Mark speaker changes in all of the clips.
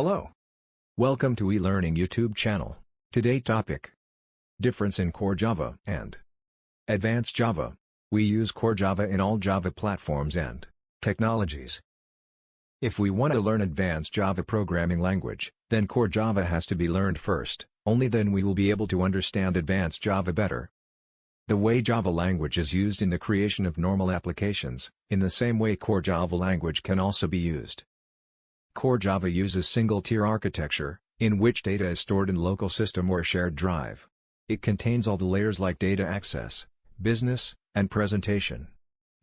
Speaker 1: Hello. Welcome to eLearning YouTube channel. Today topic: difference in Core Java and Advanced Java. We use Core Java in all Java platforms and technologies. If we want to learn Advanced Java programming language, then Core Java has to be learned first, only then we will be able to understand Advanced Java better. The way Java language is used in the creation of normal applications, in the same way Core Java language can also be used. Core Java uses single-tier architecture, in which data is stored in local system or shared drive. It contains all the layers like data access, business, and presentation.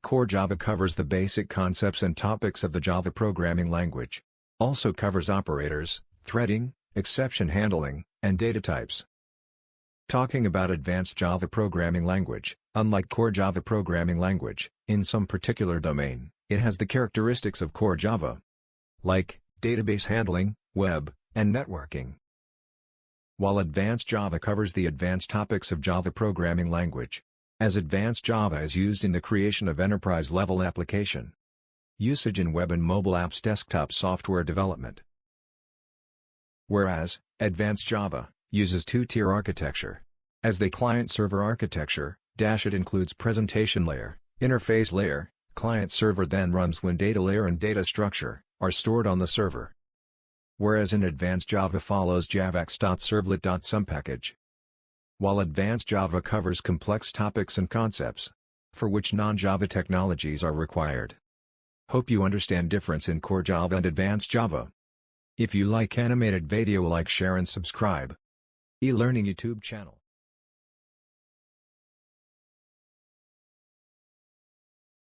Speaker 1: Core Java covers the basic concepts and topics of the Java programming language. Also covers operators, threading, exception handling, and data types. Talking about Advanced Java programming language, unlike Core Java programming language, in some particular domain, it has the characteristics of Core Java, like database handling, web, and networking. While Advanced Java covers the advanced topics of Java programming language, as Advanced Java is used in the creation of enterprise-level application usage in web and mobile apps desktop software development. Whereas, Advanced Java uses two-tier architecture. As the client-server architecture, it includes presentation layer, interface layer, client-server then runs when data layer and data structure are stored on the server. Whereas in Advanced Java follows javax.servlet.some package. While Advanced Java covers complex topics and concepts, for which non-Java technologies are required. Hope you understand difference in Core Java and Advanced Java. If you like animated video, like, share and subscribe. eLearning YouTube channel.